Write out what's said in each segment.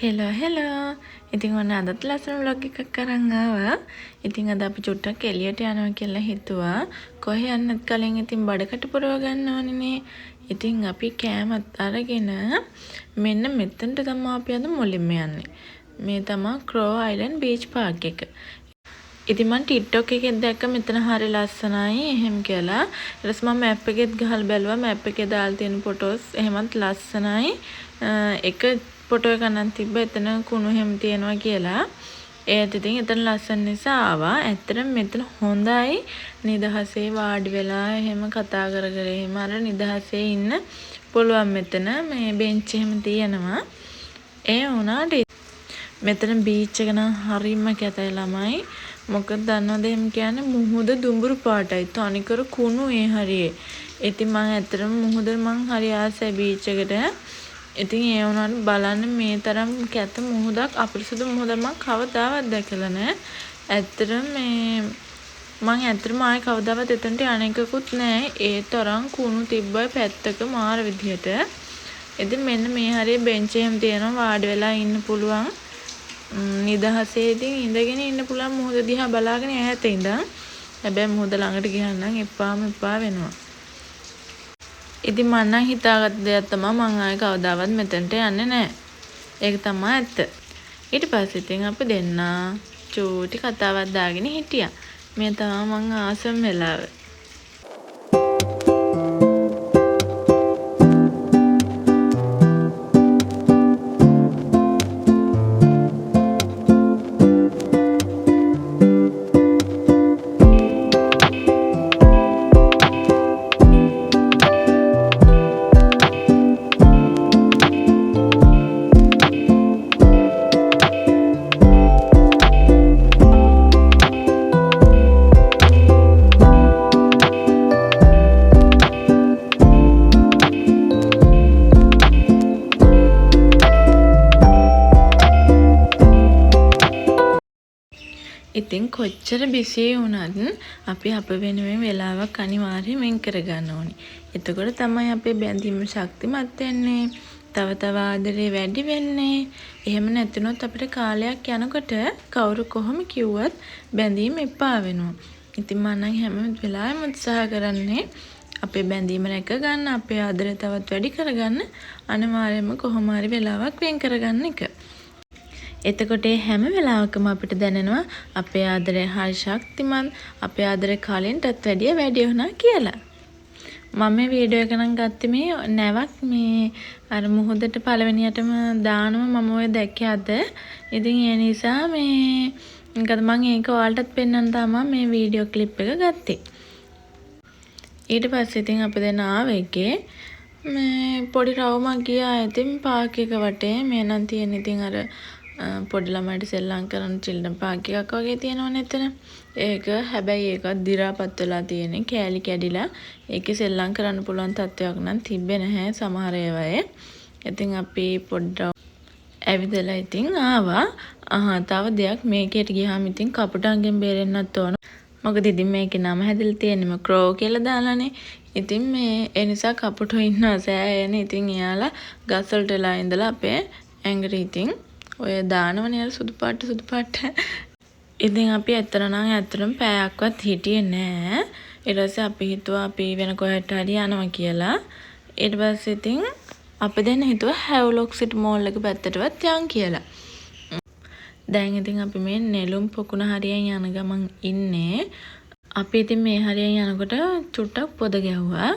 Hello. ඉතින් ඔන්න අදත් ලස්සන vlog එකක් අරන් ආවා. ඉතින් අද අපි චුට්ටක් එළියට යනවා කියලා හිතුවා. කොහේ යන්නත් කලින් ඉතින් බඩකට පුරව ගන්න ඕනේනේ. ඉතින් අපි කෑමත් අරගෙන මෙන්න මෙතනට තමයි අපි අද මුලින්ම යන්නේ. මේ තමයි ක්‍රෝ අයිලන්ඩ් බීච් පාර්ක් එක. ඉතින් මම TikTok එකෙන් දැක්ක මෙතන හරි ලස්සනයි එහෙම කියලා. ඊට පස්සේ මම මැප් එකෙත් ගහලා බැලුවා. මැප් එකේ දාලා තියෙන ෆොටෝස් එහෙමත් ලස්සනයි. එක ෆොටෝ එකක් නම් තිබ්බ එතන කුණු එහෙම තියෙනවා කියලා. ඒත් ඉතින් එතන ලස්සන නිසා ආවා. ඇත්තටම මෙතන හොඳයි. නිදහසේ වාඩි වෙලා එහෙම කතා කර කර එහෙම අර නිදහසේ ඉන්න පුළුවන් මෙතන. මේ බෙන්ච් එහෙම තියෙනවා. ඒ වුණාට මෙතන බීච් එක නම් හරිම කැතයි ළමයි. මොකද දන්නවද එහෙම කියන්නේ මුහුද දුඹුරු පාටයි. තනිකර කුණු ඒ හරියේ. ඉතින් මම ඇත්තටම මුහුද මං හරි ආසයි බීච් එකට. ඉතින් ඒ වුණාට බලන්න මේ තරම් කැත මුහුදක් අපිරිසුදු මුහුදක් මං කවදාවත් දැකලා නැහැ. ඇත්තටම මේ මං ඇත්තටම ආයේ කවදාවත් එතනට යන්නේකුත් නැහැ. ඒ තරම් කුණු තිබ්බයි පැත්තක මාර විදියට. ඉතින් මෙන්න මේ හරිය බෙන්ච් එහෙම තියෙනවා වාඩි වෙලා ඉන්න පුළුවන්. නිදහසේදී ඉඳගෙන ඉන්න පුළුවන් මුහුද දිහා බලාගෙන ඈත ඉඳන්. හැබැයි මුහුද ළඟට ගියන් නම් එපා වෙනවා. ඉතින් මම නම් හිතාගත්ත දෙයක් තමයි මං ආයේ කවදාවත් මෙතනට යන්නේ නැහැ. ඒක තමයි ඇත්ත. ඊට පස්සේ ඉතින් අපි දෙන්නා චූටි කතාවක් දාගෙන හිටියා. මේ තමයි මං ආසම වෙලාව. ඉතින් කොච්චර බිසි වුණත් අපි අප වෙනුවෙන් වෙලාවක් අනිවාර්යයෙන් වෙන් කරගන්න ඕනේ. එතකොට තමයි අපේ බැඳීම ශක්තිමත් වෙන්නේ. තව ආදරේ වැඩි වෙන්නේ. එහෙම නැතුනොත් අපිට කාලයක් යනකොට කවුරු කොහොම කිව්වත් බැඳීම එපා වෙනවා. ඉතින් මම නම් හැම වෙලාවෙම උත්සාහ කරන්නේ අපේ බැඳීම රැක ගන්න, අපේ ආදරය තවත් වැඩි කරගන්න අනිවාර්යයෙන්ම කොහොම හරි වෙලාවක් වෙන් කරගන්න එක. එතකොට හැම වෙලාවකම අපිට දැනෙනවා අපේ ආදරය හරි ශක්තිමත්, අපේ ආදරය කලින්ටත් වැඩිය වැඩි වුණා කියලා. මම මේ වීඩියෝ එක නම් ගත්තේ මේ නැවක් මේ අර මුහුදට පළවෙනියටම දානවා මම ඔය දැක්කේ අද. ඉතින් ඒ නිසා මේ මොකද මම ඒක ඔයාලටත් පෙන්වන්න තමයි මේ වීඩියෝ ක්ලිප් එක ගත්තේ. ඊට පස්සේ ඉතින් අපි දැන් ආවෙකේ මේ පොඩි රවුමක් ගියා. ඉතින් පාක් එක වටේ මේ නම් තියෙන ඉතින් අර පොඩි ළමයිට සෙල්ලම් කරන චිල්ඩ්‍රන් පාක් එකක් වගේ තියෙනවනේ එතන. ඒක හැබැයි ඒකත් දි รา පත් වෙලා තියෙන්නේ. කෑලි කැඩිලා. ඒකේ සෙල්ලම් කරන්න පුළුවන් තත්ත්වයක් නම් තිබ්බේ නැහැ සමහර ඒවායේ. ඉතින් අපි පොඩ්ඩක් ඇවිදලා ඉතින් ආවා. තව දෙයක් මේකේට ගියාම ඉතින් කපුටන්ගෙන් බේරෙන්නත් ඕන. මොකද ඉතින් මේකේ නම හැදලා තියෙන්නේම ක්‍රෝ කියලා දාලානේ. ඉතින් මේ ඒ නිසා කපුටෝ ඉන්නවා සෑහෙන. ඉතින් එයාලා ගස් වලටලා ඉඳලා අපේ ඇඟට ඉතින් ඔය දානවනේ අර සුදු පාට. ඉතින් අපි ඇත්තටම පැයක්වත් හිටියේ නෑ. ඊට පස්සේ අපි හිතුවා අපි වෙන කොහෙට හරි යනවා කියලා. ඊට පස්සේ ඉතින් අපි දැන් හිතුවා හැව්ලොක් සිටි මෝල් එක පැත්තටවත් යන් කියලා. දැන් ඉතින් අපි මේ නෙළුම් පොකුණ හරියෙන් යන ගමන් ඉන්නේ. අපි ඉතින් මේ හරියෙන් යනකොට චුට්ටක් පොද ගැහුවා.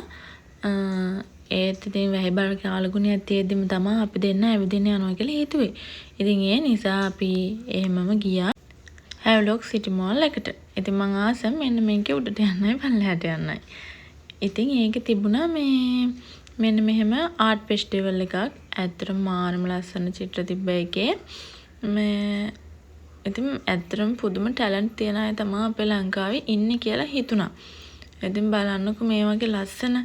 ඒත් ඉතින් වැහිබල් කාලගුණයක් තියෙද්දිම තමයි අපි දෙන්න ඇවිදින්න යනවා කියලා හිතුවේ. ඉතින් ඒ නිසා අපි එහෙමම ගියා හැව්ලොක් සිටි මෝල් එකට. ඉතින් මං ආසම මෙන්න මේකේ උඩට යන්නයි පල්ලෙහාට යන්නයි. ඉතින් ඒකේ තිබුණා මේ මෙන්න මෙහෙම ආර්ට් ෆෙස්ටිවල් එකක්. ඇත්තටම මාරම ලස්සන චිත්‍ර තිබ්බ එකේ. මේ ඉතින් ඇත්තටම පුදුම ටැලන්ට් තියන අය තමයි අපේ ලංකාවේ ඉන්නේ කියලා හිතුණා. ඉතින් බලන්නකෝ මේ වගේ ලස්සන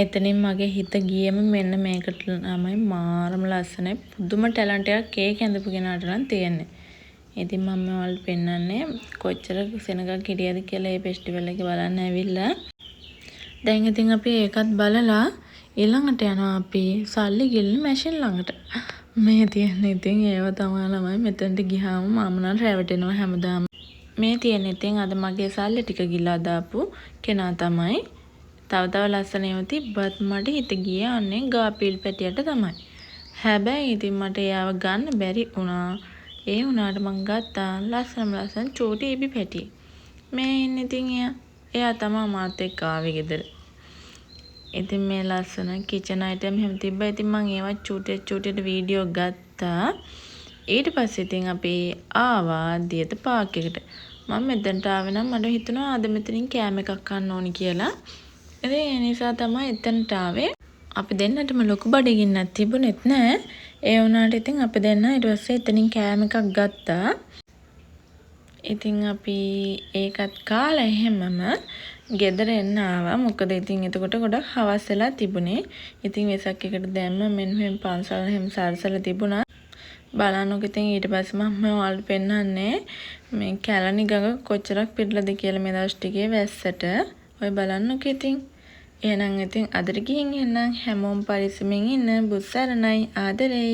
එතනින් මගේ හිත ගියේම මෙන්න මේකට තමයි මාරම ලස්සනයි. පුදුම ටැලන්ට් එකක් කේක් ඇඳපු කෙනාට නම් තියෙන්නේ. ඉතින් මම ඔයාලට පෙන්නන්නේ කොච්චර සෙනගක් හිටියද කියලා මේ ෆෙස්ටිවල් එක බලන්න ඇවිල්ලා. දැන් ඉතින් අපි ඒකත් බලලා ඊළඟට යනවා අපි සල්ලි ගිල්ල මැෂින් ළඟට. මේ තියෙන්නේ ඉතින් ඒව තමයි ළමයි මෙතනට ගියාම මම නම් රැවටෙනවා හැමදාම. මේ තියෙන්නේ ඉතින් අද මගේ සල්ලි ටික ගිලා දාපු කෙනා තමයි. තව ලස්සන ඒවා තිබ්බත් මට හිත ගියේ අන්නේ ගාපිල් පැටියට තමයි. හැබැයි ඉතින් මට එයාව ගන්න බැරි වුණා. ඒ වුණාට මං ගත්තා ලස්සන චූටි ඉබි පැටිය. මේ ඉන්නේ ඉතින් එයා තමයි මාත් එක්ක ආවේ ගෙදර. ඉතින් මේ ලස්සන කිචන් අයිටම් හැම තිබ්බා. ඉතින් මං ඒවා චූටියට වීඩියෝ ගත්තා. ඊට පස්සේ ඉතින් අපි ආවා දියත පාක් එකට. මම මෙතනට ආවේ නම් මට හිතුණා අද මෙතනින් කෑම එකක් කන්න ඕනි කියලා. ඉතින් ඒ නිසා තමයි එතනට ආවේ. අපි දෙන්නටම ලොකු බඩගින්නක් තිබුණෙත් නෑ. ඒ වුණාට ඉතින් අපි දෙන්න ඊට පස්සේ එතනින් කෑම එකක් ගත්තා. ඉතින් අපි ඒකත් කාලා එහෙමම ගෙදර එන්න ආවා. මොකද ඉතින් එතකොට ගොඩක් හවස් වෙලා තිබුණේ. ඉතින් වෙසක් එකට දැම්ම මෙන්න පන්සල් හැම සරසලා තිබුණා. බලන්නකො ඉතින් ඊට පස්සේ මම ඔයාලට පෙන්නන්නේ මේ කැලණි ගඟ කොච්චරක් පිරලද කියලා මේ දවස් ටිකේ වැස්සට. ඔය බලන්නකො ඉතින්. එහෙනම් ඉතින් අදට ගිහින් එන්නම්. හැමෝම පරිස්සමෙන් ඉන්න. බුත් සරණයි ආදරේ.